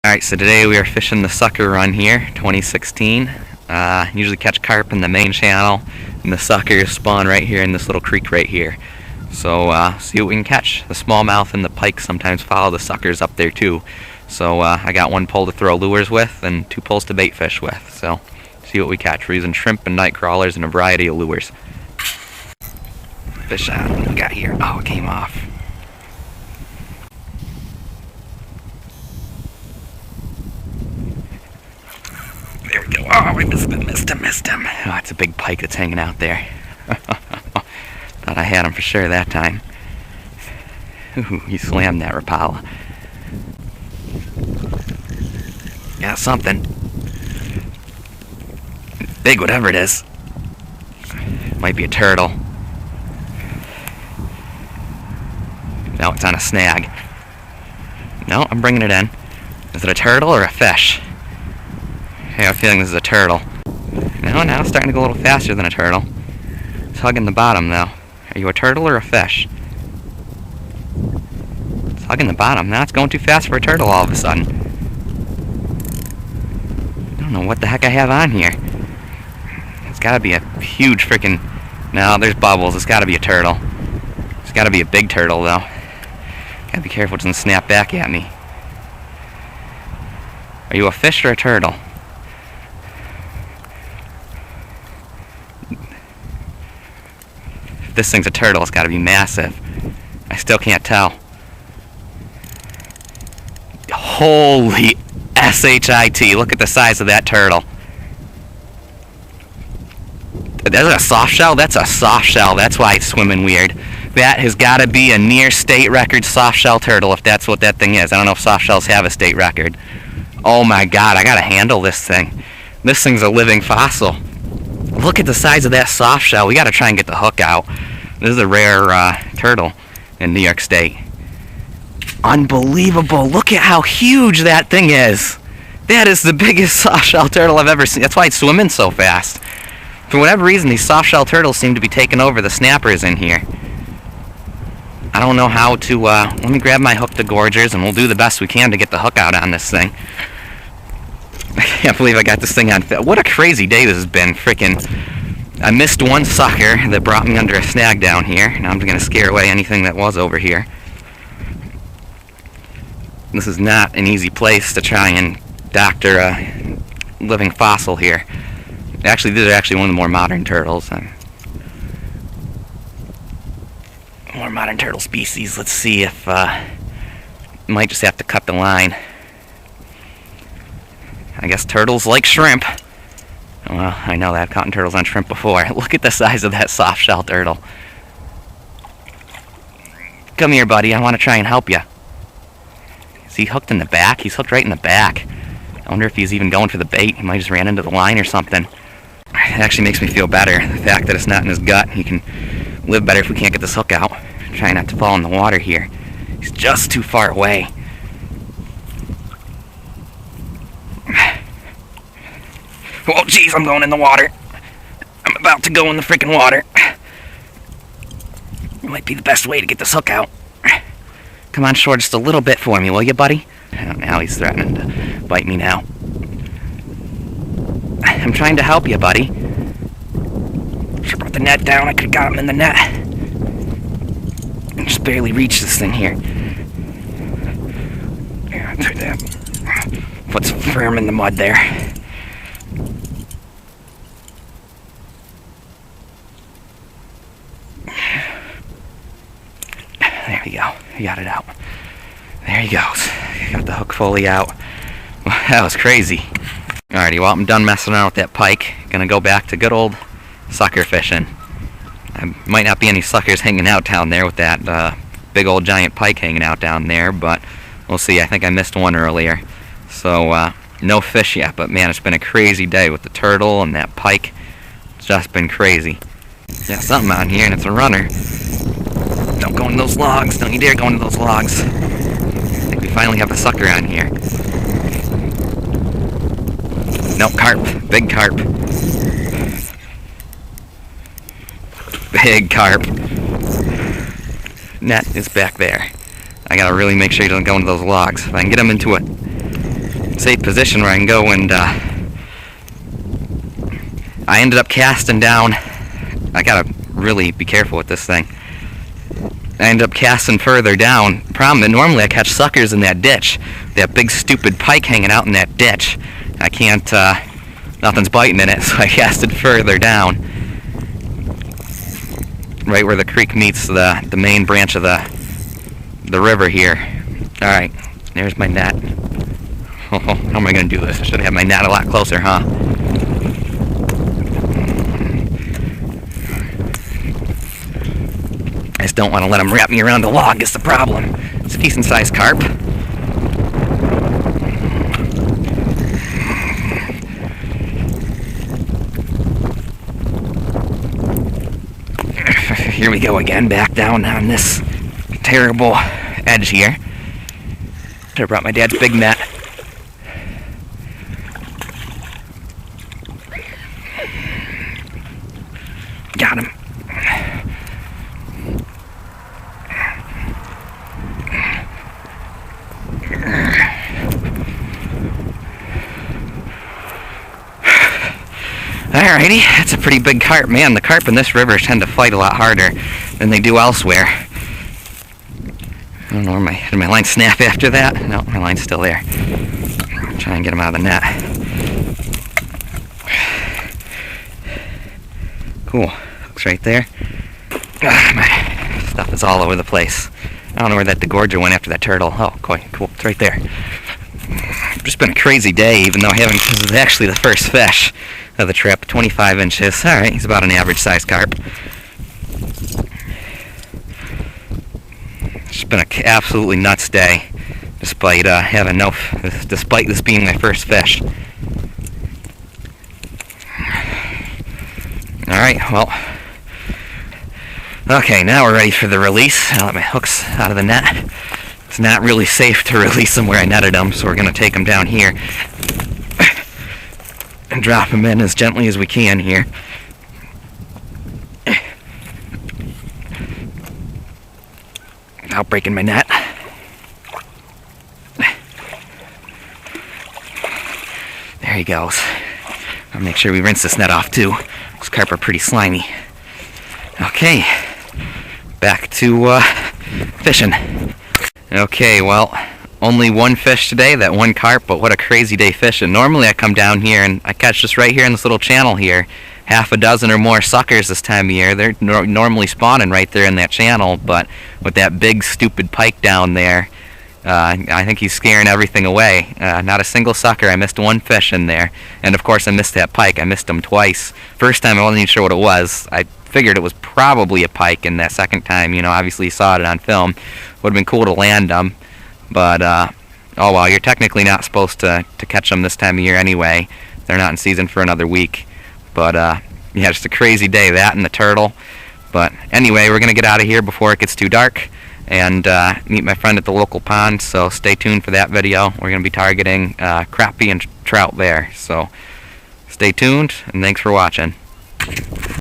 Alright, so today we are fishing the sucker run here, 2016. Usually catch carp in the main channel, and the suckers spawn right here in this little creek right here. So see what we can catch. The smallmouth and the pike sometimes follow the suckers up there too. So I got one pole to throw lures with and 2 poles to bait fish with. So see what we catch. We're using shrimp and night crawlers and a variety of lures. Fish on. What do we got here? Oh, it came off. There we go. Oh, we missed him. Oh, it's a big pike that's hanging out there. Thought I had him for sure that time. Ooh, he slammed that Rapala. Got something. Big, whatever it is. Might be a turtle. No, it's on a snag. No, I'm bringing it in. Is it a turtle or a fish? I have a feeling this is a turtle. No, now it's starting to go a little faster than a turtle. It's hugging the bottom, though. Are you a turtle or a fish? It's hugging the bottom. Now it's going too fast for a turtle all of a sudden. I don't know what the heck I have on here. It's gotta be a huge freaking... No, there's bubbles. It's gotta be a turtle. It's gotta be a big turtle, though. Gotta be careful it doesn't snap back at me. Are you a fish or a turtle? If this thing's a turtle, it's gotta be massive. I still can't tell. Holy shit, look at the size of that turtle. That's a soft shell? That's a soft shell. That's why it's swimming weird. That has got to be a near state record soft shell turtle if that's what that thing is. I don't know if soft shells have a state record. Oh my god, I gotta handle this thing. This thing's a living fossil. Look at the size of that soft shell. We gotta try and get the hook out. This is a rare turtle in New York State. Unbelievable. Look at how huge that thing is. That is the biggest soft shell turtle I've ever seen. That's why it's swimming so fast. For whatever reason, these soft shell turtles seem to be taking over the snappers in here. I don't know how to, let me grab my hook to gorgers and we'll do the best we can to get the hook out on this thing. I can't believe I got this thing on film. What a crazy day this has been. Frickin', I missed one sucker that brought me under a snag down here. Now I'm going to scare away anything that was over here. This is not an easy place to try and doctor a living fossil here. Actually, these are actually one of the more modern turtles. More modern turtle species. Let's see if might just have to cut the line. I guess turtles like shrimp. Well, I know that. I've caught turtles on shrimp before. Look at the size of that soft shell turtle. Come here, buddy. I want to try and help you. Is he hooked in the back? He's hooked right in the back. I wonder if he's even going for the bait. He might just ran into the line or something. It actually makes me feel better. The fact that it's not in his gut. He can live better if we can't get this hook out. Try not to fall in the water here. He's just too far away. Oh, jeez, I'm going in the water. I'm about to go in the freaking water. It might be the best way to get this hook out. Come on shore just a little bit for me, will you, buddy? Now he's threatening to bite me now. I'm trying to help you, buddy. Should have brought the net down. I could have got him in the net. I just barely reached this thing here. Yeah, I'll take that. Foot's firm in the mud there. There we go. I got it out. There he goes. Got the hook fully out. Well, that was crazy. Alrighty, well, I'm done messing around with that pike. Gonna go back to good old sucker fishing. There might not be any suckers hanging out down there with that big old giant pike hanging out down there, but we'll see. I think I missed one earlier. So, no fish yet, but man, it's been a crazy day with the turtle and that pike. It's just been crazy. Got something on here, and it's a runner. Don't go into those logs. Don't you dare go into those logs. I think we finally have a sucker on here. Nope, carp. Big carp. Big carp. Net is back there. I gotta really make sure he doesn't go into those logs. If I can get him into safe position where I can go, and I ended up casting down. I gotta really be careful with this thing. I ended up casting further down. Problem is, normally I catch suckers in that ditch. That big stupid pike hanging out in that ditch. I can't, nothing's biting in it, so I casted further down. Right where the creek meets the main branch of the river here. Alright, there's my net. Oh, how am I going to do this? I should have my net a lot closer, huh? I just don't want to let them wrap me around the log, is the problem. It's a decent sized carp. Here we go again, back down on this terrible edge here. Should have brought my dad's big net. Got him. Alrighty, that's a pretty big carp. Man, the carp in this river tend to fight a lot harder than they do elsewhere. I don't know, did my line snap after that? No, my line's still there. Try and get him out of the net. Cool, looks right there. My stuff is all over the place. I don't know where that degorger went after that turtle. Oh, cool, it's right there. It's just been a crazy day, even though this is actually the first fish of the trip. 25 inches. Alright, he's about an average sized carp. It's been an absolutely nuts day, despite despite this being my first fish. Alright, well. Okay, now we're ready for the release. I'll let my hooks out of the net. It's not really safe to release them where I netted them, so we're going to take them down here and drop them in as gently as we can here. Without breaking my net. There he goes. I'll make sure we rinse this net off too. These carp are pretty slimy. Okay, back to fishing. Okay, well, only one fish today, that one carp, but what a crazy day fishing. Normally I come down here and I catch just right here in this little channel here, half a dozen or more suckers this time of year. They're normally spawning right there in that channel, but with that big stupid pike down there, I think he's scaring everything away. Not a single sucker. I missed one fish in there, and of course I missed that pike. I missed him twice. First time I wasn't even sure what it was. I figured it was probably a pike, and that second time, obviously saw it on film. Would have been cool to land them. But, oh well, you're technically not supposed to catch them this time of year anyway. They're not in season for another week. But, yeah, just a crazy day, that and the turtle. But anyway, we're going to get out of here before it gets too dark and meet my friend at the local pond, so stay tuned for that video. We're going to be targeting crappie and trout there. So stay tuned, and thanks for watching.